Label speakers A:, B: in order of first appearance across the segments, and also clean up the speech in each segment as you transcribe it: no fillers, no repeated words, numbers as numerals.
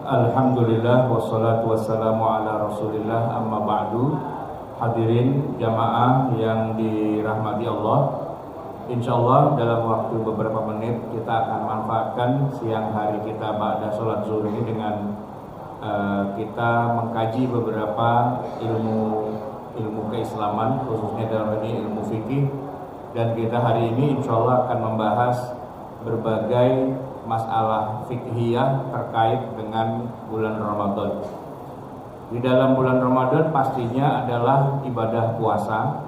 A: Alhamdulillah wassalatu wassalamu ala rasulillah amma ba'du. Hadirin jamaah yang dirahmati Allah, insyaallah dalam waktu beberapa menit kita akan manfaatkan siang hari kita ba'da sholat zuhur ini dengan kita mengkaji beberapa ilmu keislaman, khususnya dalam ini ilmu fikih. Dan kita hari ini insyaallah akan membahas berbagai masalah fikhiyah terkait dengan bulan Ramadan. Di dalam bulan Ramadan pastinya adalah ibadah puasa,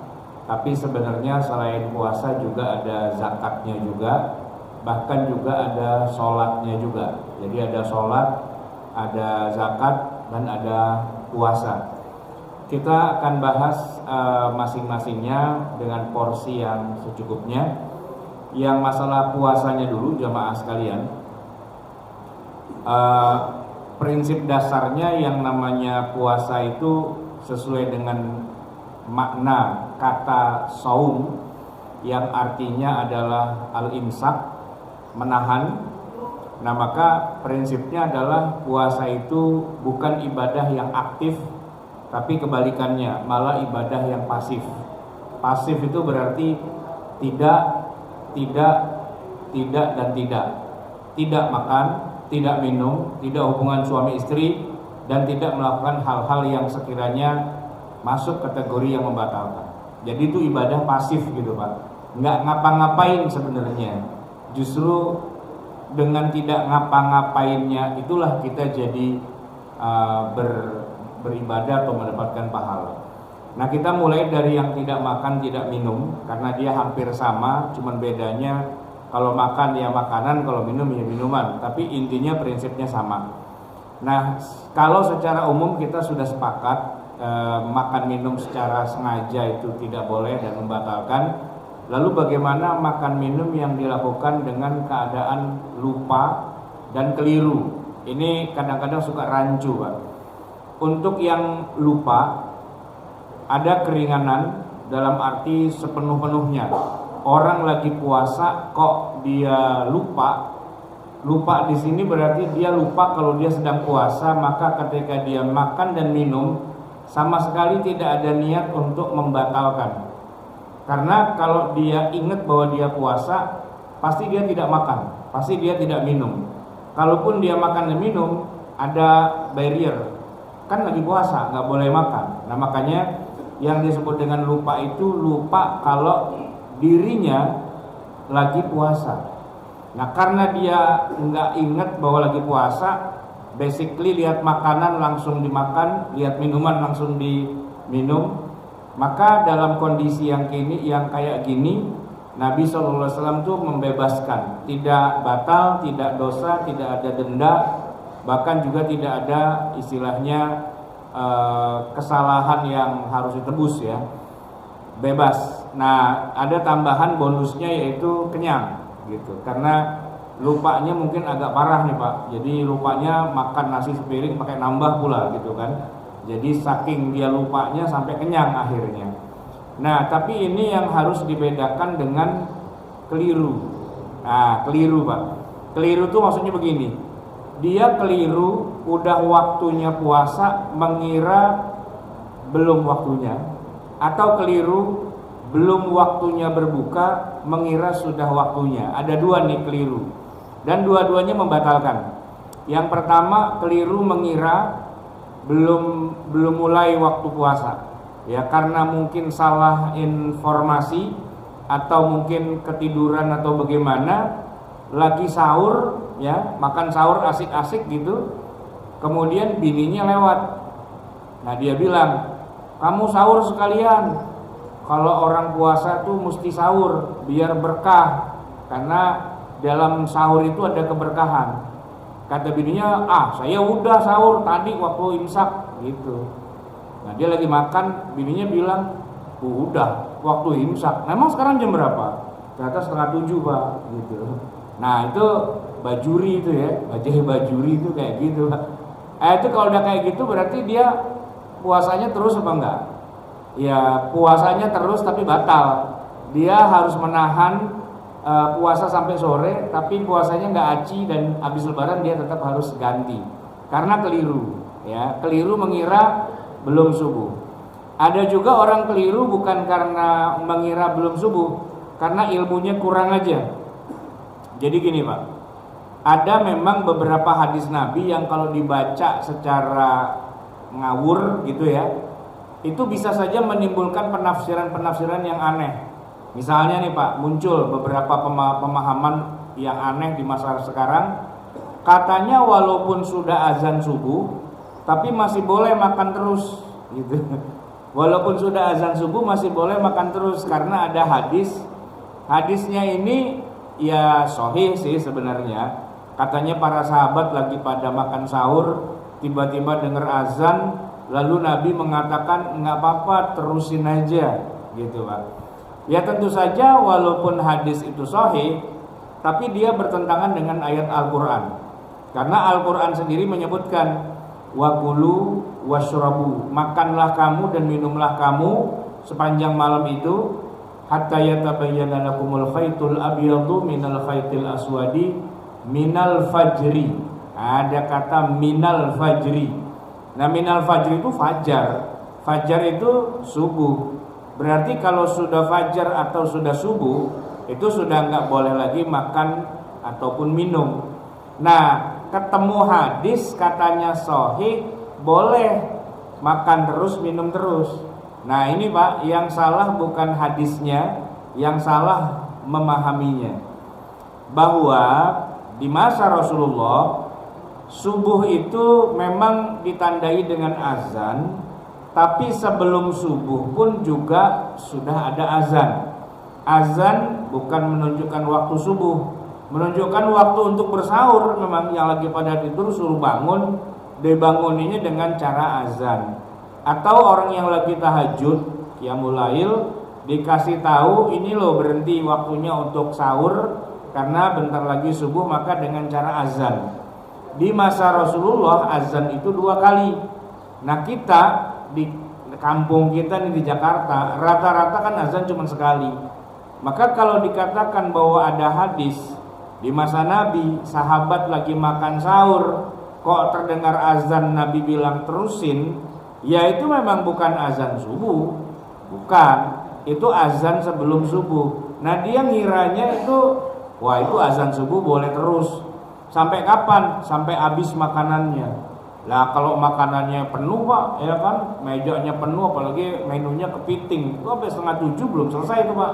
A: tapi sebenarnya selain puasa juga ada zakatnya juga, bahkan juga ada sholatnya juga. Jadi ada sholat, ada zakat, dan ada puasa. Kita akan bahas masing-masingnya dengan porsi yang secukupnya. Yang masalah puasanya dulu jamaah sekalian, prinsip dasarnya yang namanya puasa itu sesuai dengan makna kata saum yang artinya adalah al-imsak, menahan. Nah maka prinsipnya adalah puasa itu bukan ibadah yang aktif, tapi kebalikannya, malah ibadah yang pasif. Pasif itu berarti tidak makan, tidak minum, tidak hubungan suami istri, dan tidak melakukan hal-hal yang sekiranya masuk kategori yang membatalkan. Jadi itu ibadah pasif gitu Pak, nggak ngapa-ngapain sebenarnya. Justru dengan tidak ngapa-ngapainnya itulah kita jadi beribadah atau mendapatkan pahala. Nah kita mulai dari yang tidak makan, tidak minum, karena dia hampir sama, cuman bedanya kalau makan ya makanan, kalau minum ya minuman, tapi intinya prinsipnya sama. Nah kalau secara umum kita sudah sepakat makan minum secara sengaja itu tidak boleh dan membatalkan. Lalu bagaimana makan minum yang dilakukan dengan keadaan lupa dan keliru? Ini kadang-kadang suka rancu Pak. Untuk yang lupa ada keringanan dalam arti sepenuh-penuhnya. Orang lagi puasa kok dia lupa. Lupa di sini berarti dia lupa kalau dia sedang puasa, maka ketika dia makan dan minum sama sekali tidak ada niat untuk membatalkan. Karena kalau dia ingat bahwa dia puasa, pasti dia tidak makan, pasti dia tidak minum. Kalaupun dia makan dan minum, ada barrier. Kan lagi puasa, nggak boleh makan. Nah makanya yang disebut dengan lupa itu lupa kalau dirinya lagi puasa. Nah karena dia nggak ingat bahwa lagi puasa, basically lihat makanan langsung dimakan, lihat minuman langsung diminum. Maka dalam kondisi yang kayak gini, Nabi SAW tuh membebaskan, tidak batal, tidak dosa, tidak ada denda, bahkan juga tidak ada istilahnya kesalahan yang harus ditebus ya, bebas. Nah ada tambahan bonusnya yaitu kenyang gitu, karena lupanya mungkin agak parah nih Pak. Jadi lupanya makan nasi sepiring pakai nambah pula gitu kan. Jadi saking dia lupanya sampai kenyang akhirnya. Nah tapi ini yang harus dibedakan dengan keliru. Nah keliru Pak, keliru tuh maksudnya begini. Dia keliru udah waktunya puasa mengira belum waktunya, atau keliru belum waktunya berbuka mengira sudah waktunya. Ada dua nih keliru, dan dua-duanya membatalkan. Yang pertama keliru mengira belum mulai waktu puasa, ya karena mungkin salah informasi atau mungkin ketiduran atau bagaimana, lagi sahur ya, makan sahur asik-asik gitu, kemudian bininya lewat. Nah dia bilang, kamu sahur sekalian, kalau orang puasa tuh mesti sahur biar berkah, karena dalam sahur itu ada keberkahan. Kata bininya, saya udah sahur tadi waktu imsak gitu. Nah dia lagi makan, bininya bilang, udah waktu imsak. Nah, emang sekarang jam berapa? Ternyata 6:30 Pak gitu. Nah itu bajuri itu ya, bajuri itu kayak gitu. Itu kalau udah kayak gitu berarti dia puasanya terus apa enggak? Ya puasanya terus tapi batal. Dia harus menahan puasa sampai sore, tapi puasanya nggak aci dan habis lebaran dia tetap harus ganti karena keliru, ya, keliru mengira belum subuh. Ada juga orang keliru bukan karena mengira belum subuh, karena ilmunya kurang aja. Jadi gini Pak, ada memang beberapa hadis Nabi yang kalau dibaca secara ngawur gitu ya, itu bisa saja menimbulkan penafsiran-penafsiran yang aneh. Misalnya nih Pak, muncul beberapa pemahaman yang aneh di masa sekarang. Katanya walaupun sudah azan subuh, tapi masih boleh makan terus gitu. Walaupun sudah azan subuh masih boleh makan terus karena ada hadis. Hadisnya ini ya sahih sih sebenarnya. Katanya para sahabat lagi pada makan sahur, tiba-tiba dengar azan, lalu Nabi mengatakan nggak apa-apa, terusin aja gitu Pak. Ya tentu saja walaupun hadis itu sahih, tapi dia bertentangan dengan ayat Al-Quran. Karena Al-Quran sendiri menyebutkan wakulu washrabu, makanlah kamu dan minumlah kamu sepanjang malam itu hatta yatabayyana lakumul khaytul abyadu minal khaytil aswadi minal fajri. Ada kata minal fajri. Nah minal fajri itu fajar. Fajar itu subuh. Berarti kalau sudah fajar atau sudah subuh, itu sudah nggak boleh lagi makan ataupun minum. Nah, ketemu hadis katanya sahih, boleh makan terus, minum terus. Nah ini Pak, yang salah bukan hadisnya, yang salah memahaminya. Bahwa di masa Rasulullah, subuh itu memang ditandai dengan azan, tapi sebelum subuh pun juga sudah ada azan. Azan bukan menunjukkan waktu subuh, menunjukkan waktu untuk bersahur. Memang yang lagi pada tidur suruh bangun, dibanguninnya dengan cara azan. Atau orang yang lagi tahajud, qiyamul lail, dikasih tahu ini loh berhenti waktunya untuk sahur karena bentar lagi subuh, maka dengan cara azan. Di masa Rasulullah azan itu 2 kali. Nah kita di kampung kita nih di Jakarta rata-rata kan azan cuma sekali. Maka kalau dikatakan bahwa ada hadis di masa Nabi, sahabat lagi makan sahur kok terdengar azan, Nabi bilang terusin, ya itu memang bukan azan subuh, bukan, itu azan sebelum subuh. Nah dia ngiranya itu, wah itu azan subuh boleh terus. Sampai kapan? Sampai habis makanannya. Lah kalau makanannya penuh Pak, ya kan, mejanya penuh, apalagi menunya kepiting, itu sampai 6:30 belum selesai itu Pak,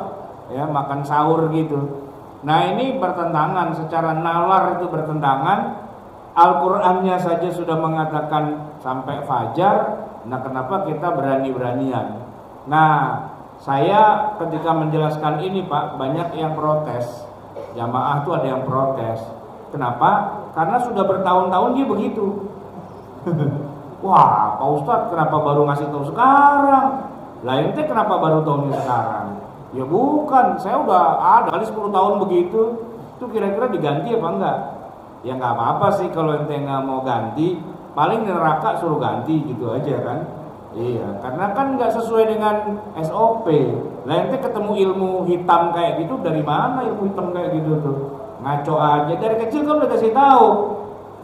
A: ya makan sahur gitu. Nah ini bertentangan, secara nalar itu bertentangan. Al-Qur'annya saja sudah mengatakan sampai fajar. Nah kenapa kita berani-beranian? Nah saya ketika menjelaskan ini Pak, banyak yang protes. Jamaah tuh ada yang protes. Kenapa? Karena sudah bertahun-tahun dia begitu. Wah Pak Ustadz kenapa baru ngasih tahu sekarang? Lah ente kenapa baru tahunya sekarang? Ya bukan, saya udah ada kali 10 tahun begitu. Itu kira-kira diganti apa enggak? Ya nggak apa-apa sih kalau ente nggak mau ganti, paling neraka suruh ganti gitu aja kan. Iya, karena kan nggak sesuai dengan SOP. Lah ente ketemu ilmu hitam kayak gitu dari mana, ilmu hitam kayak gitu tuh? Ngaco aja, dari kecil kan udah kasih tahu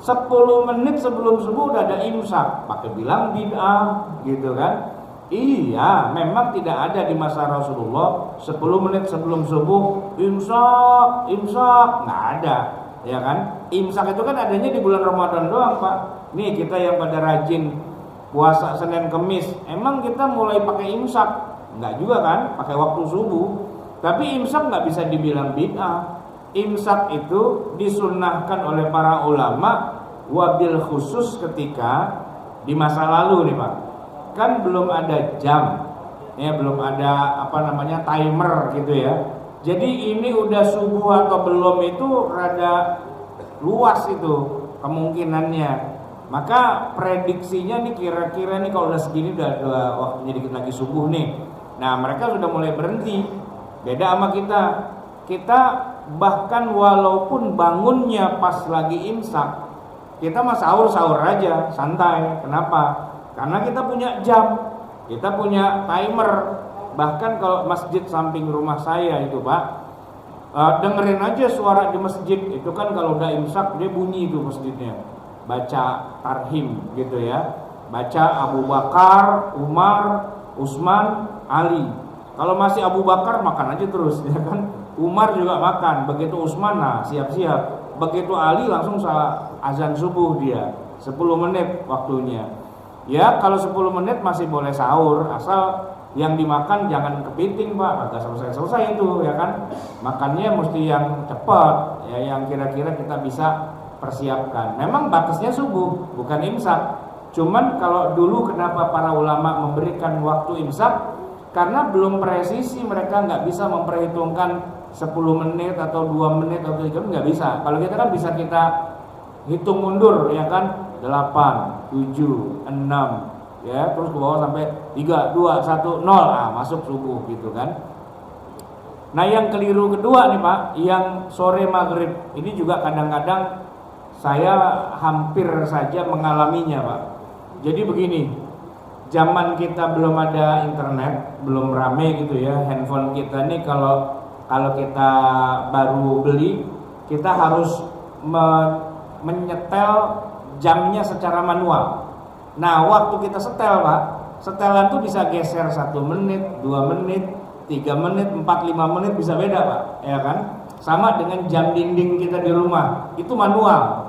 A: 10 menit sebelum subuh udah ada imsak, pakai bilang bid'ah gitu kan. Iya, memang tidak ada di masa Rasulullah 10 menit sebelum subuh imsak, nggak ada, ya kan. Imsak itu kan adanya di bulan Ramadan doang Pak. Nih kita yang pada rajin puasa Senin Kemis, emang kita mulai pakai imsak? Nggak juga kan, pakai waktu subuh. Tapi imsak nggak bisa dibilang bid'ah. Imsak itu disunnahkan oleh para ulama wabil khusus ketika di masa lalu nih Pak. Kan belum ada jam, ya belum ada timer gitu ya. Jadi ini udah subuh atau belum itu rada luas itu kemungkinannya. Maka prediksinya nih kira-kira nih kalau udah segini udah waktunya dikit lagi subuh nih. Nah mereka sudah mulai berhenti. Beda sama kita. Kita bahkan walaupun bangunnya pas lagi imsak, kita mah sahur-sahur aja, santai. Kenapa? Karena kita punya jam, kita punya timer. Bahkan kalau masjid samping rumah saya itu Pak, Dengerin aja suara di masjid. Itu kan kalau udah imsak dia bunyi itu masjidnya, baca tarhim gitu ya, baca Abu Bakar, Umar, Utsman, Ali. Kalau masih Abu Bakar makan aja terus ya kan, Umar juga makan, begitu Utsman nah siap-siap, begitu Ali langsung azan subuh dia 10 menit waktunya. Ya kalau 10 menit masih boleh sahur, asal yang dimakan jangan kepiting Pak, agak selesai itu ya kan. Makannya mesti yang cepat ya, yang kira-kira kita bisa persiapkan. Memang batasnya subuh, bukan imsak. Cuman kalau dulu kenapa para ulama memberikan waktu imsak? Karena belum presisi, mereka nggak bisa memperhitungkan 10 menit atau 2 menit atau 3 menit, nggak bisa. Kalau kita kan bisa kita hitung mundur ya kan, 8, 7, 6 ya, terus ke bawah sampai 3, 2, 1, 0, masuk subuh gitu kan. Nah yang keliru kedua nih Pak, yang sore maghrib ini juga kadang-kadang saya hampir saja mengalaminya Pak. Jadi begini, zaman kita belum ada internet, belum rame gitu ya, handphone kita nih kalau kita baru beli, kita harus menyetel jamnya secara manual. Nah waktu kita setel Pak, setelan tuh bisa geser 1 menit, 2 menit, 3 menit, 4, 5 menit bisa beda Pak, ya kan? Sama dengan jam dinding kita di rumah, itu manual.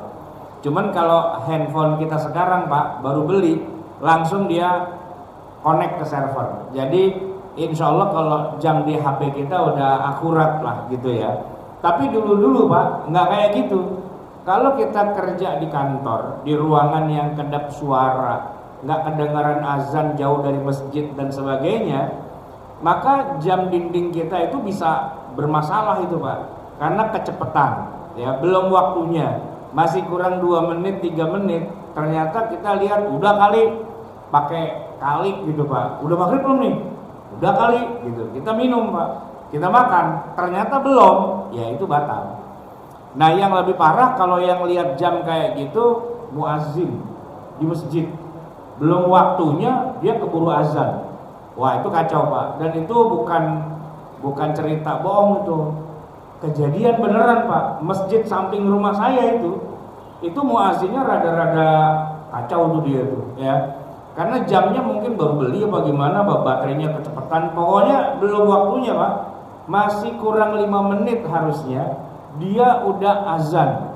A: Cuman kalau handphone kita sekarang Pak, baru beli, langsung dia connect ke server. Jadi insya Allah kalau jam di HP kita udah akurat lah gitu ya. Tapi dulu Pak, nggak kayak gitu. Kalau kita kerja di kantor, di ruangan yang kedap suara, nggak kedengaran azan jauh dari masjid dan sebagainya, maka jam dinding kita itu bisa bermasalah itu Pak, karena kecepatan, ya belum waktunya, masih kurang 2 menit, 3 menit, ternyata kita lihat udah kali, pakai kali gitu Pak, udah maghrib belum nih? Udah kali gitu, kita minum Pak, kita makan, ternyata belum, ya itu batal. Nah yang lebih parah kalau yang lihat jam kayak gitu, muazzin di masjid belum waktunya dia keburu azan. Wah itu kacau Pak, dan itu bukan cerita bohong, itu kejadian beneran Pak. Masjid samping rumah saya itu muazzinnya rada-rada kacau tuh dia tuh ya, karena jamnya mungkin baru beli apa gimana, baterainya kecepatan, pokoknya belum waktunya Pak, masih kurang 5 menit harusnya dia udah azan.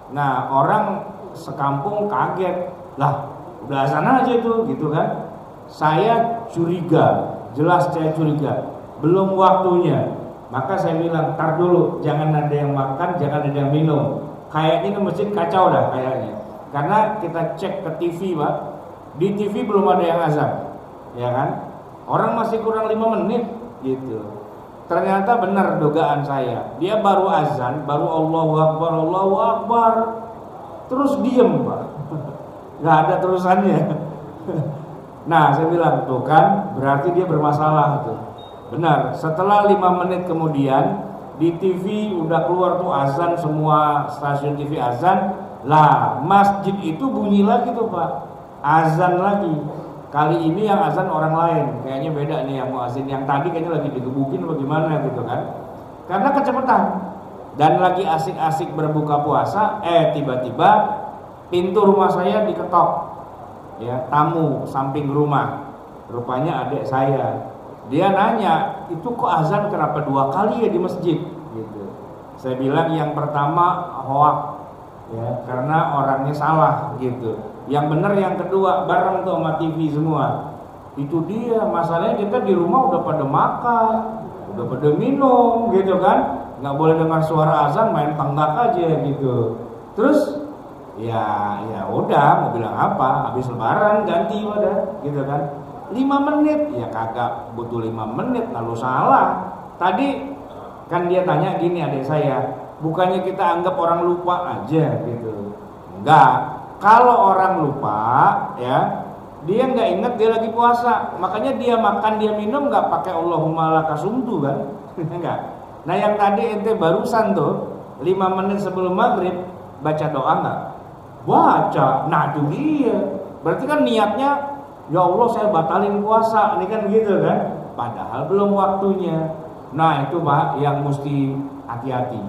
A: Nah orang sekampung kaget, lah udah azan aja tuh gitu kan. Saya curiga, jelas saya curiga, belum waktunya. Maka saya bilang, tar dulu, jangan ada yang makan, jangan ada yang minum. Kayaknya ini masjid kacau dah kayaknya. Karena kita cek ke TV Pak, di TV belum ada yang azan, ya kan? Orang masih kurang 5 menit gitu. Ternyata benar dugaan saya, dia baru azan, baru Allahu Akbar, terus diem Pak, nggak ada terusannya. Nah saya bilang tuh kan, berarti dia bermasalah tuh. Benar, setelah 5 menit kemudian di TV udah keluar tuh azan, semua stasiun TV azan, lah masjid itu bunyi lagi tuh Pak, azan lagi. Kali ini yang azan orang lain, kayaknya beda nih yang muazin. Yang tadi kayaknya lagi digebukin bagaimana gitu kan, karena kecepatan. Dan lagi asik-asik berbuka puasa, tiba-tiba pintu rumah saya diketok ya, tamu samping rumah, rupanya adik saya. Dia nanya, itu kok azan kenapa 2 kali ya di masjid gitu. Saya bilang yang pertama hoak ya, karena orangnya salah gitu. Yang benar yang kedua, bareng tuh sama TV semua. Itu dia, masalahnya kita di rumah udah pada makan, udah pada minum gitu kan, nggak boleh dengar suara azan, main tenggak aja gitu. Terus ya udah, mau bilang apa, habis lebaran ganti udah gitu kan. 5 menit, ya kagak butuh 5 menit, lalu salah. Tadi kan dia tanya gini adik saya, bukannya kita anggap orang lupa aja gitu. Enggak. Kalau orang lupa ya, dia nggak inget dia lagi puasa, makanya dia makan dia minum nggak pakai Allahumma lakasumtu kan, enggak. Nah yang tadi ente barusan tuh 5 menit sebelum maghrib baca doa nggak? Baca. Nah itu dia, berarti kan niatnya ya Allah saya batalin puasa, ini kan gitu kan, padahal belum waktunya. Nah itu Pak yang mesti hati-hati.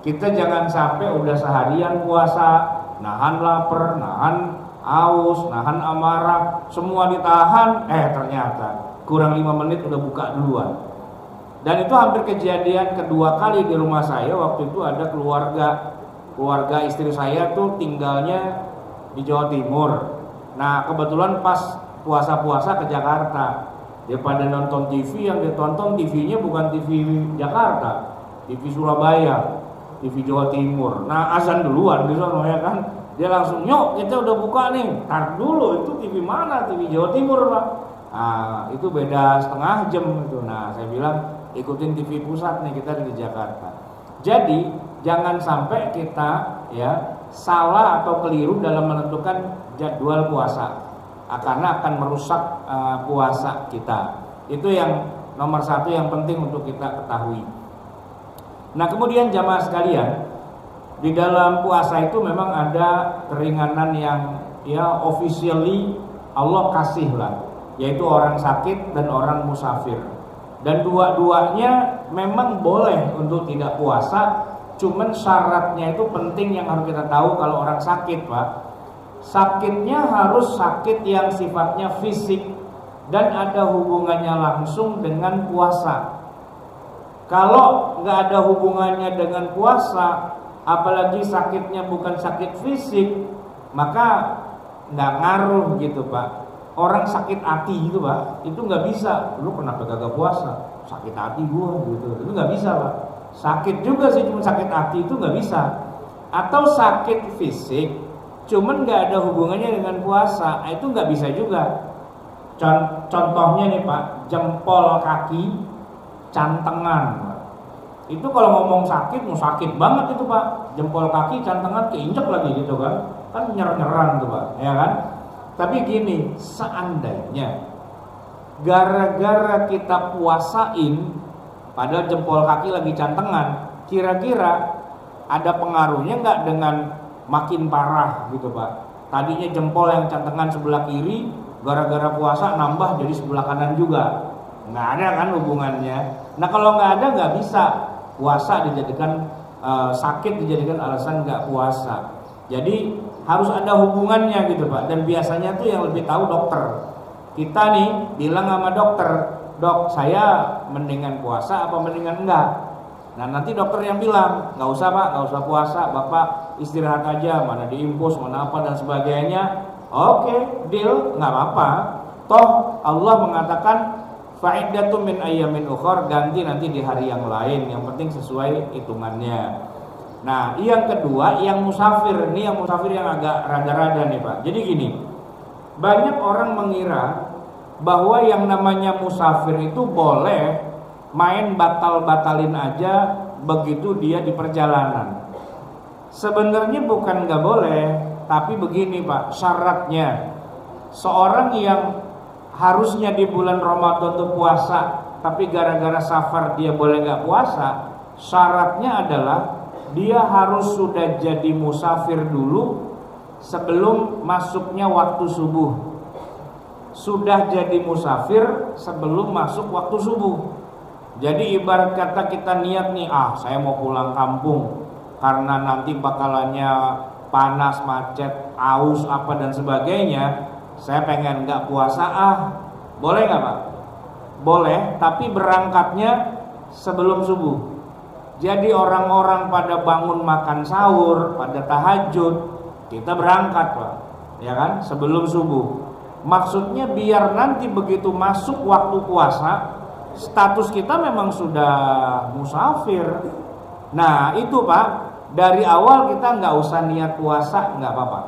A: Kita jangan sampai udah seharian puasa, nahan lapar, nahan haus, nahan amarah, semua ditahan, ternyata kurang 5 menit udah buka duluan. Dan itu hampir kejadian kedua kali di rumah saya. Waktu itu ada keluarga istri saya tuh tinggalnya di Jawa Timur. Nah kebetulan pas puasa-puasa ke Jakarta, daripada nonton TV, yang ditonton TV-nya bukan TV Jakarta, TV Surabaya, TV Jawa Timur. Nah azan duluan di sana ya kan, dia langsung nyok kita udah buka nih. Tar dulu, itu TV mana? TV Jawa Timur Pak. Nah itu beda setengah jam itu. Nah saya bilang ikutin TV pusat nih, kita di Jakarta. Jadi jangan sampai kita ya salah atau keliru dalam menentukan jadwal puasa, karena akan merusak puasa kita. Itu yang nomor satu yang penting untuk kita ketahui. Nah kemudian jamaah sekalian, di dalam puasa itu memang ada keringanan yang ya officially Allah kasih lah, yaitu orang sakit dan orang musafir. Dan dua-duanya memang boleh untuk tidak puasa, cuman syaratnya itu penting yang harus kita tahu. Kalau orang sakit Pak, sakitnya harus sakit yang sifatnya fisik dan ada hubungannya langsung dengan puasa. Kalau nggak ada hubungannya dengan puasa, apalagi sakitnya bukan sakit fisik, maka nggak ngaruh gitu Pak. Orang sakit hati gitu Pak, itu nggak bisa. Lu kenapa kagak puasa? Sakit hati gua gitu, itu nggak bisa Pak. Sakit juga sih, cuma sakit hati itu nggak bisa. Atau sakit fisik, cuman nggak ada hubungannya dengan puasa, itu nggak bisa juga. Contohnya nih Pak, jempol kaki cantengan. Itu kalau ngomong sakit, mau sakit banget itu Pak. Jempol kaki cantengan keinjek lagi gitu kan nyer-nyeran tuh Pak, ya kan. Tapi gini, seandainya gara-gara kita puasain, padahal jempol kaki lagi cantengan, kira-kira ada pengaruhnya nggak dengan makin parah gitu Pak? Tadinya jempol yang cantengan sebelah kiri, gara-gara puasa nambah jadi sebelah kanan juga. Nggak ada kan hubungannya. Nah kalau nggak ada, nggak bisa puasa dijadikan sakit dijadikan alasan nggak puasa. Jadi harus ada hubungannya gitu Pak. Dan biasanya tuh yang lebih tahu dokter. Kita nih bilang sama dokter, dok saya mendingan puasa apa mendingan enggak. Nah nanti dokter yang bilang, nggak usah Pak, nggak usah puasa, Bapak istirahat aja, mana diimpus, mana apa dan sebagainya. Oke, deal, nggak apa-apa. Toh Allah mengatakan fa'iddatun min ayyamin ukhar, ganti nanti di hari yang lain, yang penting sesuai hitungannya. Nah yang kedua, yang musafir, ini yang musafir yang agak rada-rada nih Pak. Jadi gini, banyak orang mengira bahwa yang namanya musafir itu boleh main batal-batalin aja begitu dia di perjalanan. Sebenarnya bukan nggak boleh, tapi begini Pak, syaratnya seorang yang harusnya di bulan Ramadan itu puasa, tapi gara-gara safar dia boleh nggak puasa. Syaratnya adalah dia harus sudah jadi musafir dulu sebelum masuknya waktu subuh. Sudah jadi musafir sebelum masuk waktu subuh. Jadi ibarat kata kita niat nih, saya mau pulang kampung karena nanti bakalannya panas, macet, aus apa dan sebagainya. Saya pengen nggak puasa, boleh nggak Pak? Boleh, tapi berangkatnya sebelum subuh. Jadi orang-orang pada bangun makan sahur, pada tahajud, kita berangkat Pak, ya kan? Sebelum subuh. Maksudnya biar nanti begitu masuk waktu puasa, status kita memang sudah musafir. Nah itu Pak, dari awal kita nggak usah niat puasa, nggak apa-apa.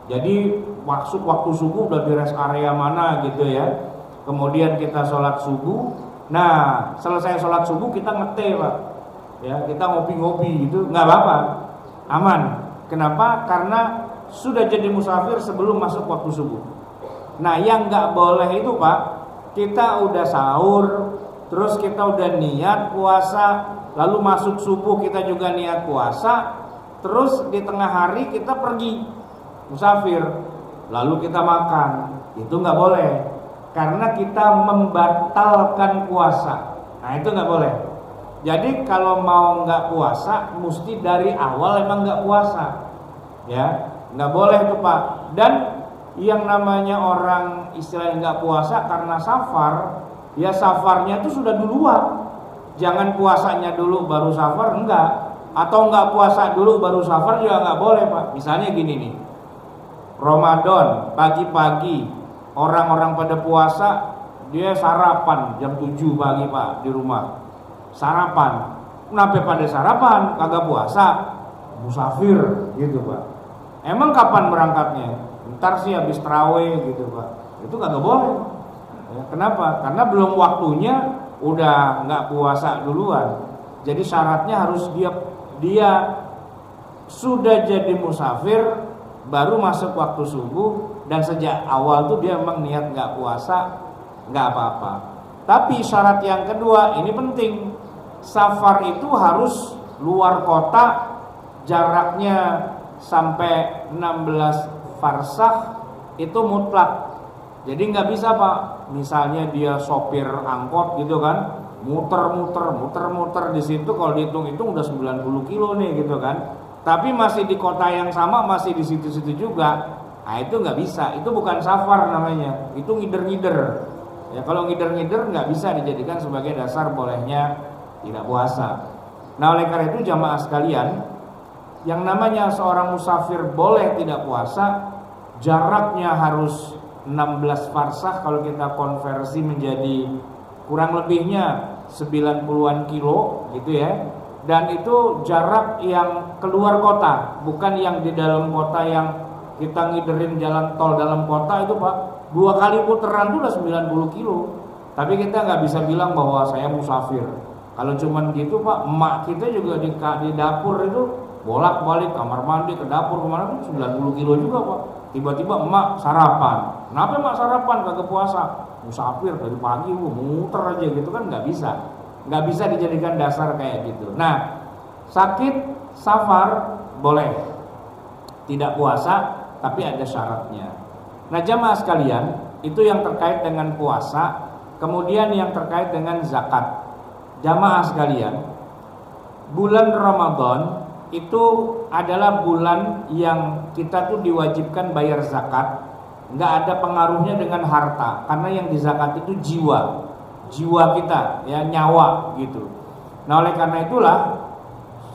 A: Jadi waktu subuh udah di rest area mana gitu ya. Kemudian kita sholat subuh. Nah selesai sholat subuh kita ngeteh Pak, ya kita ngopi-ngopi gitu, nggak apa-apa, aman. Kenapa? Karena sudah jadi musafir sebelum masuk waktu subuh. Nah yang nggak boleh itu Pak, kita udah sahur, terus kita udah niat puasa, lalu masuk subuh kita juga niat puasa, terus di tengah hari kita pergi musafir, lalu kita makan. Itu nggak boleh, karena kita membatalkan puasa. Nah itu nggak boleh. Jadi kalau mau nggak puasa, mesti dari awal emang nggak puasa, ya, nggak boleh tuh Pak. Dan yang namanya orang istilahnya nggak puasa karena safar, ya safarnya itu sudah duluan. Jangan puasanya dulu baru safar, enggak. Atau nggak puasa dulu baru safar juga nggak boleh Pak. Misalnya gini nih, Ramadan pagi-pagi orang-orang pada puasa, dia sarapan jam 7 pagi Pak di rumah. Sarapan. Kenapa pada sarapan? Kagak puasa. Musafir gitu Pak. Emang kapan berangkatnya? Ntar sih habis tarawih gitu Pak. Itu kagak boleh. Ya, kenapa? Karena belum waktunya udah nggak puasa duluan. Jadi syaratnya harus dia sudah jadi musafir baru masuk waktu subuh, dan sejak awal tuh dia memang niat nggak puasa, nggak apa-apa. Tapi syarat yang kedua ini penting, safar itu harus luar kota, jaraknya sampai 16 farsakh itu mutlak. Jadi nggak bisa Pak, misalnya dia sopir angkot gitu kan, muter di situ, kalau dihitung-hitung udah 90 kilo nih gitu kan. Tapi masih di kota yang sama, masih di situ-situ juga. Nah itu nggak bisa, itu bukan safar namanya, itu ngider-ngider. Ya kalau ngider-ngider nggak bisa dijadikan sebagai dasar bolehnya tidak puasa. Nah oleh karena itu jamaah sekalian, yang namanya seorang musafir boleh tidak puasa, jaraknya harus 16 farsakh, kalau kita konversi menjadi kurang lebihnya 90-an kilo gitu ya. Dan itu jarak yang keluar kota, bukan yang di dalam kota yang kita ngiderin jalan tol dalam kota itu Pak. 2 kali putaran itu udah 90 kilo. Tapi kita nggak bisa bilang bahwa saya musafir. Kalau cuman gitu Pak, emak kita juga di dapur itu bolak-balik kamar mandi ke dapur kemana itu 90 kilo juga Pak. Tiba-tiba emak sarapan. Kenapa emak sarapan kagak puasa? Musafir dari pagi muter aja gitu kan, nggak bisa dijadikan dasar kayak gitu. Nah sakit safar boleh tidak puasa, tapi ada syaratnya. Nah jamaah sekalian, itu yang terkait dengan puasa. Kemudian yang terkait dengan zakat. Jamaah sekalian, bulan Ramadan itu adalah bulan yang kita tuh diwajibkan bayar zakat. Nggak ada pengaruhnya dengan harta, karena yang dizakat itu jiwa kita, ya, nyawa gitu. Nah oleh karena itulah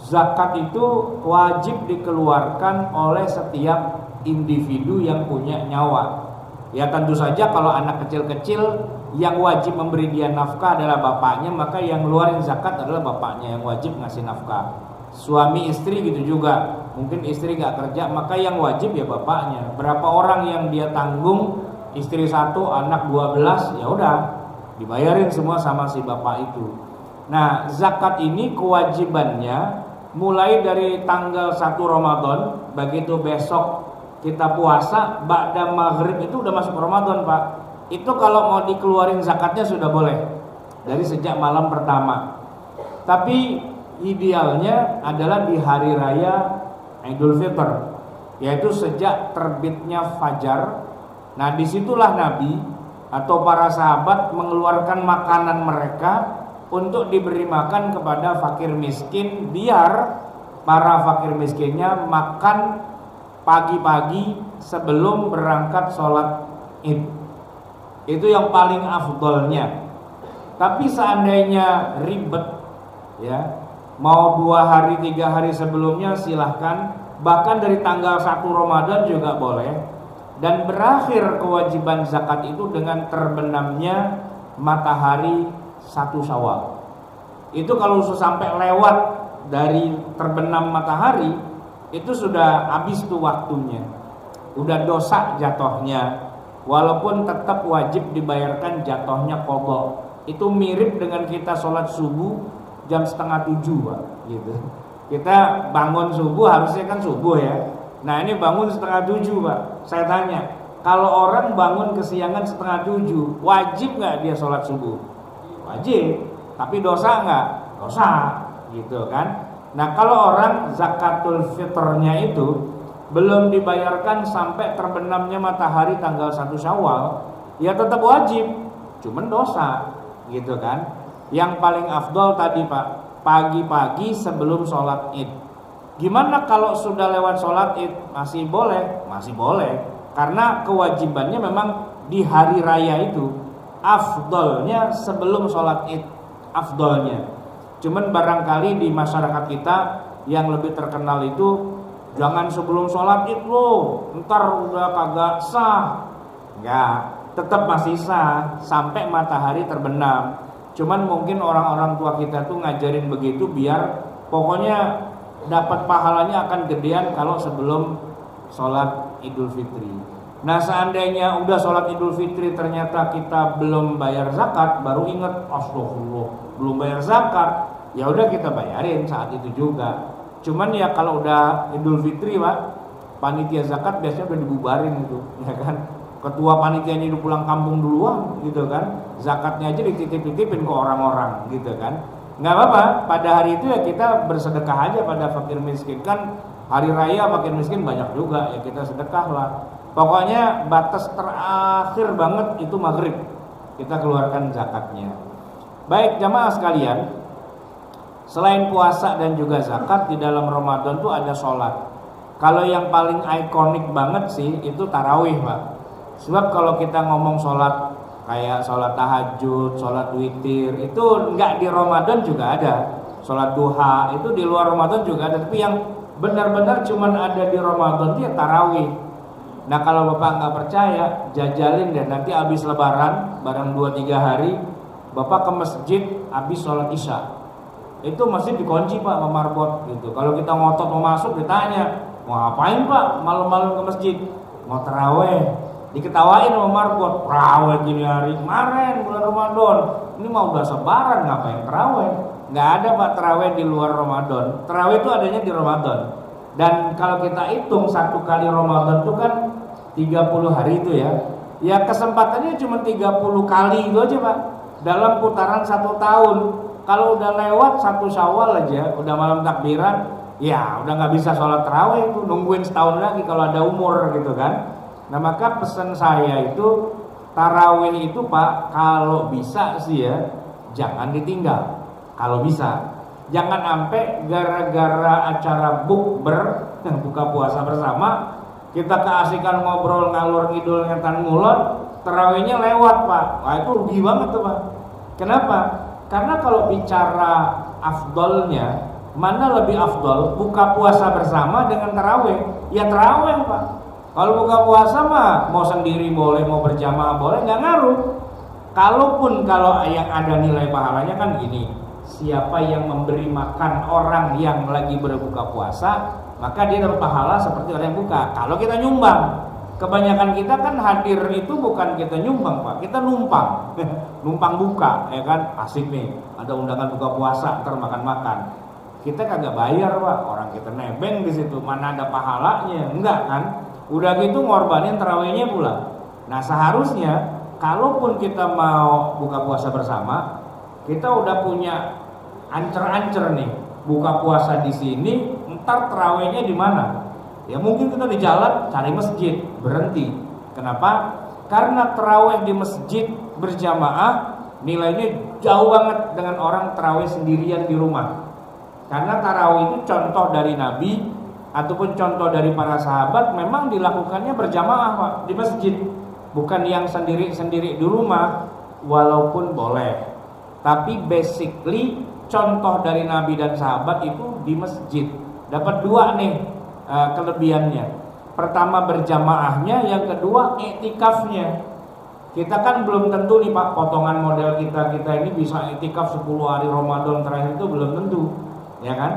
A: zakat itu wajib dikeluarkan oleh setiap individu yang punya nyawa. Ya tentu saja kalau anak kecil-kecil yang wajib memberi dia nafkah adalah bapaknya, maka yang ngeluarin zakat adalah bapaknya yang wajib ngasih nafkah. Suami istri gitu juga, mungkin istri gak kerja, maka yang wajib ya bapaknya. Berapa orang yang dia tanggung, istri 1, anak 12, ya udah dibayarin semua sama si bapak itu. Nah zakat ini kewajibannya mulai dari tanggal 1 Ramadan, begitu besok kita puasa, ba'da maghrib itu udah masuk Ramadan Pak. Itu kalau mau dikeluarin zakatnya sudah boleh dari sejak malam pertama. Tapi idealnya adalah di hari raya Idul Fitr, yaitu sejak terbitnya fajar. Nah disitulah Nabi atau para sahabat mengeluarkan makanan mereka untuk diberi makan kepada fakir miskin, biar para fakir miskinnya makan pagi-pagi sebelum berangkat sholat id. Itu yang paling afdolnya. Tapi seandainya ribet, ya, mau 2 hari 3 hari sebelumnya silahkan. Bahkan dari tanggal 1 Ramadan juga boleh. Dan berakhir kewajiban zakat itu dengan terbenamnya matahari 1 Syawal. Itu kalau sampai lewat dari terbenam matahari, itu sudah habis tuh waktunya, udah dosa jatohnya. Walaupun tetap wajib dibayarkan jatohnya qadha. Itu mirip dengan kita sholat subuh jam 6:30 Pak, gitu. Kita bangun subuh, harusnya kan subuh ya. Nah ini bangun 6:30 Pak. Saya tanya, kalau orang bangun kesiangan 6:30, wajib nggak dia sholat subuh? Wajib. Tapi dosa nggak? Dosa, gitu kan. Nah kalau orang zakatul fitrnya itu belum dibayarkan sampai terbenamnya matahari tanggal 1 Syawal, ya tetap wajib, cuman dosa, gitu kan. Yang paling afdol tadi Pak, pagi-pagi sebelum sholat id. Gimana kalau sudah lewat sholat id? Masih boleh? Masih boleh, karena kewajibannya memang di hari raya itu. Afdolnya sebelum sholat id, afdolnya. Cuman barangkali di masyarakat kita yang lebih terkenal itu, jangan sebelum sholat id loh, ntar udah kagak sah. Enggak, tetap masih sah sampai matahari terbenam. Cuman mungkin orang-orang tua kita tuh ngajarin begitu biar pokoknya dapat pahalanya akan gedean kalau sebelum sholat Idul Fitri. Nah, seandainya udah sholat Idul Fitri ternyata kita belum bayar zakat, baru ingat, astagfirullah, belum bayar zakat, ya udah kita bayarin saat itu juga. Cuman ya kalau udah Idul Fitri, Pak, panitia zakat biasanya udah dibubarin gitu, ya kan? Ketua panitianya udah pulang kampung duluan gitu kan, zakatnya aja dititip-titipin ke orang-orang gitu kan. Nggak apa-apa, pada hari itu ya kita bersedekah aja pada fakir miskin. Kan hari raya fakir miskin banyak juga, ya kita sedekah lah. Pokoknya batas terakhir banget itu maghrib, kita keluarkan zakatnya. Baik jamaah sekalian, selain puasa dan juga zakat, di dalam Ramadan tuh ada sholat. Kalau yang paling ikonik banget sih itu tarawih, Pak. Sebab kalau kita ngomong sholat kayak sholat tahajud, sholat witir, itu enggak di Ramadan juga ada. Sholat duha itu di luar Ramadan juga ada. Tapi yang benar-benar cuman ada di Ramadan itu ya tarawih. Nah kalau Bapak nggak percaya, jajalin deh nanti habis lebaran, barang 2-3 hari, Bapak ke masjid habis sholat isya. Itu masjid dikunci Pak, sama marbot gitu. Kalau kita ngotot mau masuk ditanya, mau ngapain Pak malam-malam ke masjid? Mau taraweh. Diketawain sama marbot, taraweh gini hari kemarin bulan Ramadan, ini mau udah sebaran ngapain taraweh? Nggak ada Pak taraweh di luar Ramadan. Taraweh itu adanya di Ramadan. Dan kalau kita hitung satu kali Ramadan itu kan 30 hari itu ya. Ya kesempatannya cuma 30 kali itu aja Pak, dalam putaran 1 tahun. Kalau udah lewat 1 Syawal aja, udah malam takbiran, ya udah nggak bisa sholat taraweh itu, nungguin setahun lagi kalau ada umur gitu kan. Nah maka pesan saya itu tarawih itu Pak, kalau bisa sih ya jangan ditinggal. Kalau bisa, jangan sampai gara-gara acara bukber buka puasa bersama kita keasikan ngobrol ngalur ngidul ngetan ngulon, tarawihnya lewat Pak. Wah itu rugi banget tuh Pak. Kenapa? Karena kalau bicara afdolnya, mana lebih afdol, buka puasa bersama dengan tarawih? Ya tarawih Pak. Kalau buka puasa mah mau sendiri boleh, mau berjamaah boleh, nggak ngaruh. Kalaupun kalau yang ada nilai pahalanya kan gini, siapa yang memberi makan orang yang lagi berbuka puasa, maka dia dapat pahala seperti orang yang buka. Kalau kita nyumbang, kebanyakan kita kan hadir itu bukan kita nyumbang Pak, kita numpang, numpang buka, ya kan, asik nih, ada undangan buka puasa, ntar makan-makan. Kita kagak bayar Pak, orang kita nebeng di situ, mana ada pahalanya, enggak kan? Udah gitu ngorbanin tarawihnya pula. Nah seharusnya kalaupun kita mau buka puasa bersama, kita udah punya ancer-ancer nih, buka puasa di sini, ntar tarawihnya di mana? Ya mungkin kita di jalan cari masjid, berhenti. Kenapa? Karena tarawih di masjid berjamaah nilainya jauh banget dengan orang tarawih sendirian di rumah. Karena tarawih itu contoh dari Nabi ataupun contoh dari para sahabat memang dilakukannya berjamaah Pak, di masjid, bukan yang sendiri-sendiri di rumah. Walaupun boleh, tapi basically contoh dari Nabi dan sahabat itu di masjid. Dapat 2 nih kelebihannya. Pertama berjamaahnya, yang kedua iktikafnya. Kita kan belum tentu nih Pak, potongan model kita ini bisa iktikaf 10 hari Ramadan terakhir itu belum tentu, ya kan?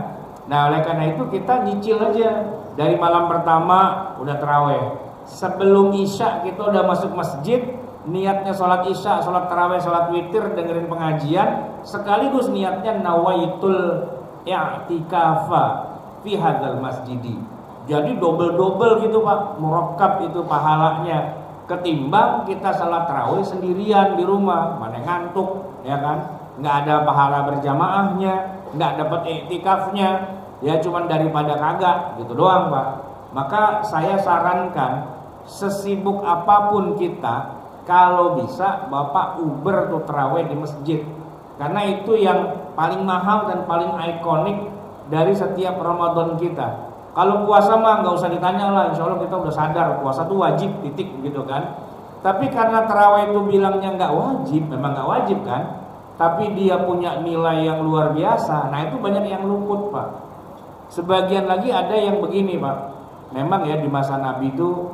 A: Nah oleh karena itu kita nyicil aja dari malam pertama udah taraweh, sebelum isya kita udah masuk masjid, niatnya sholat isya, sholat taraweh, sholat witir, dengerin pengajian, sekaligus niatnya nawaitul i'tikafa fi hadzal masjidi. Jadi double gitu Pak, murakab itu pahalanya, ketimbang kita sholat taraweh sendirian di rumah, mana ngantuk, ya kan? Nggak ada pahala berjamaahnya, nggak dapat iktikafnya, ya cuman daripada kagak gitu doang Pak. Maka saya sarankan sesibuk apapun kita, kalau bisa Bapak uber tuh taraweh di masjid, karena itu yang paling mahal dan paling ikonik dari setiap Ramadan kita. Kalau puasa mah nggak usah ditanya lah, insya Allah kita udah sadar puasa tuh wajib, titik gitu kan. Tapi karena tarawih itu bilangnya nggak wajib, memang nggak wajib kan, tapi dia punya nilai yang luar biasa. Nah itu banyak yang luput Pak. Sebagian lagi ada yang begini Pak, memang ya di masa Nabi itu,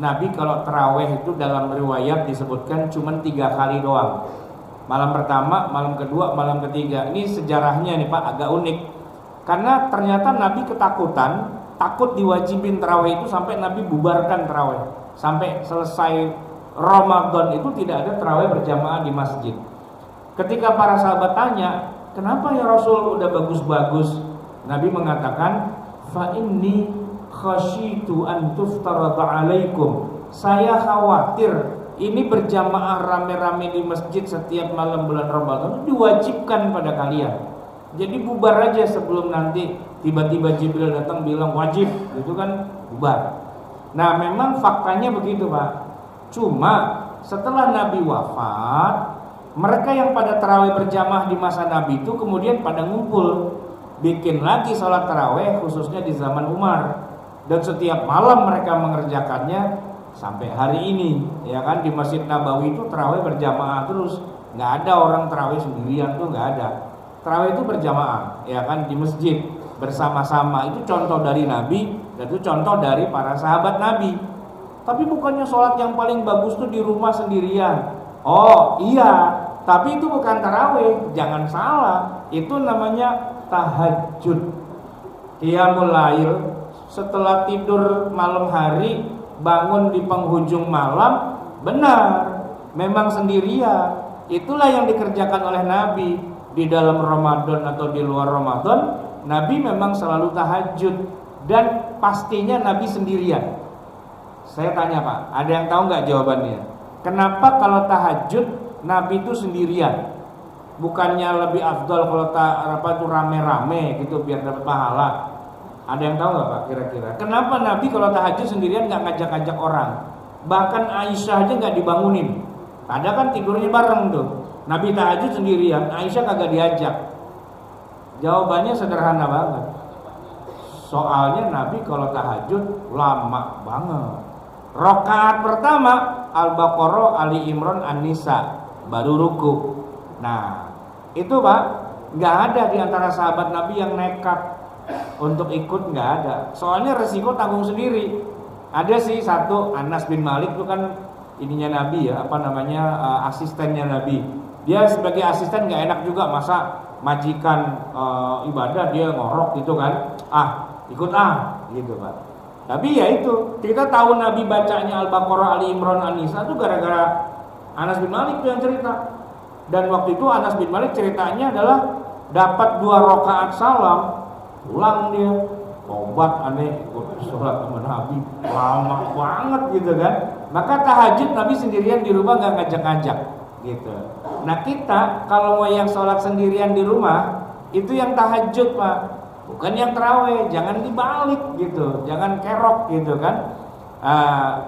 A: Nabi kalau tarawih itu dalam riwayat disebutkan cuma 3 kali doang. Malam pertama, malam kedua, malam ketiga. Ini sejarahnya nih Pak agak unik. Karena ternyata Nabi ketakutan, takut diwajibin tarawih itu sampai Nabi bubarkan tarawih. Sampai selesai Ramadan itu tidak ada tarawih berjamaah di masjid. Ketika para sahabat tanya, kenapa ya Rasul udah bagus-bagus? Nabi mengatakan, fa inni khasyitu an tuftarada alaikum. Saya khawatir ini berjamaah rame-rame di masjid setiap malam bulan Ramadan diwajibkan pada kalian. Jadi bubar aja sebelum nanti tiba-tiba Jibril datang bilang wajib, itu kan bubar. Nah memang faktanya begitu Pak. Cuma setelah Nabi wafat, mereka yang pada tarawih berjamaah di masa Nabi itu kemudian pada ngumpul, bikin lagi sholat tarawih khususnya di zaman Umar. Dan setiap malam mereka mengerjakannya sampai hari ini, ya kan, di Masjid Nabawi itu tarawih berjamaah terus, nggak ada orang tarawih sendirian tuh, nggak ada. Tarawih itu berjamaah, ya kan, di masjid bersama-sama. Itu contoh dari Nabi dan itu contoh dari para sahabat Nabi. Tapi bukannya sholat yang paling bagus tuh di rumah sendirian. Oh iya, tapi itu bukan tarawih, jangan salah. Itu namanya tahajud, qiyamul lail. Setelah tidur malam hari, bangun di penghujung malam, benar, memang sendirian. Itulah yang dikerjakan oleh Nabi. Di dalam Ramadan atau di luar Ramadan, Nabi memang selalu tahajud. Dan pastinya Nabi sendirian. Saya tanya Pak, ada yang tahu nggak jawabannya? Kenapa kalau tahajud Nabi itu sendirian? Bukannya lebih afdal kalau itu rame-rame gitu biar dapat pahala? Ada yang tahu nggak Pak kira-kira? Kenapa Nabi kalau tahajud sendirian nggak ngajak-ngajak orang? Bahkan Aisyah aja nggak dibangunin. Ada kan tidurnya bareng tuh. Nabi tahajud sendirian, Aisyah kagak diajak. Jawabannya sederhana banget. Soalnya Nabi kalau tahajud lama banget. Rakaat pertama Al-Baqarah, Ali Imran, An-Nisa, baru ruku. Nah, itu Pak, nggak ada di antara sahabat Nabi yang nekat untuk ikut, nggak ada. Soalnya resiko tanggung sendiri. Ada sih satu, Anas bin Malik itu kan ininya Nabi ya, asistennya Nabi. Dia sebagai asisten nggak enak juga, masa majikan ibadah dia ngorok gitu kan, ikut gitu Pak. Tapi ya itu, kita tahu Nabi bacanya Al-Baqarah, Ali Imran, An-Nisa itu gara-gara Anas bin Malik itu yang cerita. Dan waktu itu Anas bin Malik ceritanya adalah dapat 2 rakaat salam, pulang dia, tobat aneh, ikut sholat sama Nabi, lama banget gitu kan. Maka tahajud Nabi sendirian di rumah nggak ngajak-ngajak gitu. Nah kita kalau mau yang sholat sendirian di rumah itu yang tahajud Pak, bukan yang tarawih. Jangan dibalik gitu, jangan kerok gitu kan.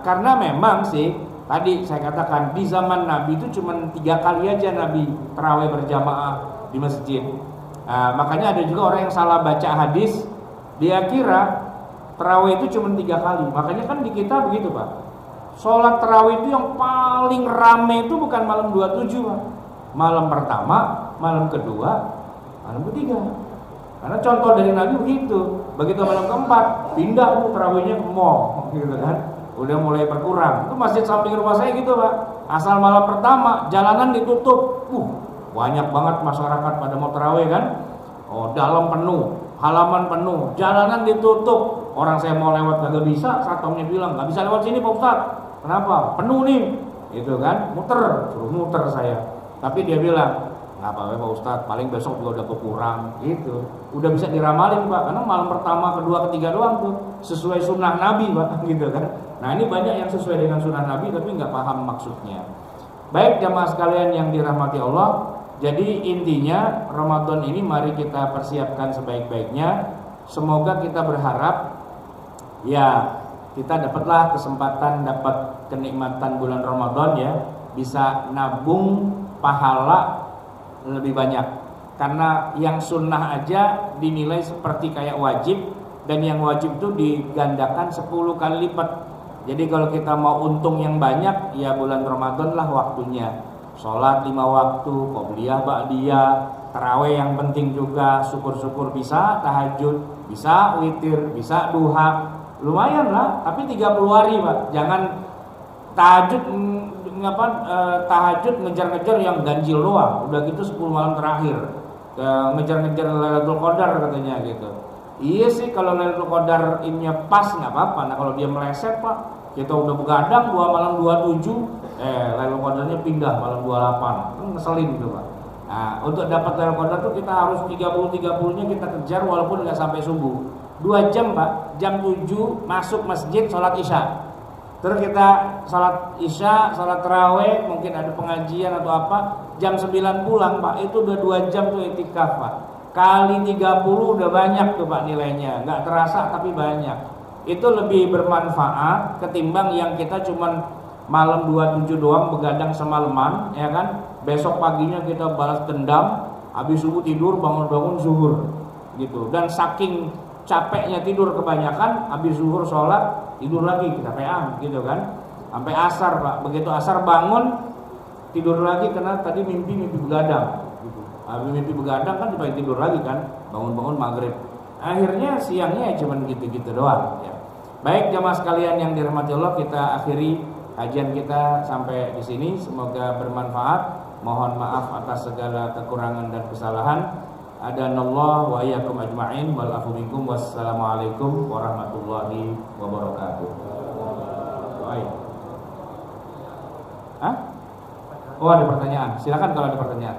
A: Karena memang sih tadi saya katakan di zaman Nabi itu cuma 3 kali aja Nabi tarawih berjamaah di masjid. Makanya ada juga orang yang salah baca hadis, dia kira tarawih itu cuma 3 kali. Makanya kan di kita begitu Pak. Sholat tarawih itu yang paling rame itu bukan malam 27 Pak. Malam pertama, malam kedua, malam ketiga. Karena contoh dari Nabi begitu. Begitu malam keempat, pindah tuh tarawihnya ke mall gitu kan. Udah mulai berkurang. Itu masjid samping rumah saya gitu Pak. Asal malam pertama, jalanan ditutup. Banyak banget masyarakat pada mau tarawih kan. Dalam penuh, halaman penuh, jalanan ditutup. Orang saya mau lewat kagak bisa, satpamnya bilang nggak bisa lewat sini Pak Ustadz. Kenapa? Penuh nih, gitu kan? Muter, suruh muter saya. Tapi dia bilang nggak apa-apa Pak Ustadz, paling besok juga udah berkurang, gitu. Udah bisa diramalin Pak, karena malam pertama, kedua, ketiga doang tuh sesuai sunnah Nabi Pak, gitu kan? Nah ini banyak yang sesuai dengan sunnah Nabi tapi nggak paham maksudnya. Baik jamaah sekalian yang dirahmati Allah. Jadi intinya Ramadan ini mari kita persiapkan sebaik-baiknya. Semoga kita berharap ya kita dapatlah kesempatan, dapat kenikmatan bulan Ramadan ya, bisa nabung pahala lebih banyak. karena yang sunnah aja dinilai seperti kayak wajib, dan yang wajib itu digandakan 10 kali lipat. Jadi kalau kita mau untung yang banyak, ya bulan Ramadan lah waktunya. Sholat 5 waktu, qobliyah, ba'diyah, tarawih yang penting juga, syukur-syukur bisa, tahajud, bisa witir, bisa duha, lumayan lah. Tapi 30 hari Pak, jangan tahajud tahajud ngejar-ngejar yang ganjil doang, udah gitu 10 malam terakhir ngejar-ngejar Lailatul Qadar katanya gitu. Iya sih kalau Lailatul Qadar ini pas nggak apa-apa. Nah kalau dia meleset Pak, kita udah begadang 2 malam 27, Lailatul Qadarnya pindah malam 28, ngeselin gitu Pak. Nah untuk dapat Lailatul Qadar tuh kita harus 30-30-nya kita kejar walaupun nggak sampai subuh. 2 jam Pak, jam 7 masuk masjid sholat isya. Terus kita sholat isya, sholat tarawih, mungkin ada pengajian atau apa, jam 9 pulang Pak, itu udah 2 jam tuh itikaf Pak. Kali 30 udah banyak tuh Pak nilainya, nggak terasa tapi banyak. Itu lebih bermanfaat ketimbang yang kita cuman malam 27 doang begadang semalaman, ya kan? Besok paginya kita balas dendam, habis subuh tidur, bangun-bangun zuhur gitu. Dan saking capeknya tidur kebanyakan, habis zuhur sholat, tidur lagi, kecapean gitu kan, sampai asar Pak. Begitu asar bangun, tidur lagi karena tadi mimpi begadang gitu. Habis mimpi begadang kan supaya tidur lagi kan, bangun-bangun maghrib. Akhirnya siangnya cuma gitu-gitu doang ya. Baik jamaah sekalian yang dirahmati Allah, kita akhiri kajian kita sampai di sini. Semoga bermanfaat. Mohon maaf atas segala kekurangan dan kesalahan. Adanallah wa iyyakum ajma'in wal afu minkum. Wassalamualaikum warahmatullahi wabarakatuh. Baik. Oh ada pertanyaan. Silakan kalau ada pertanyaan.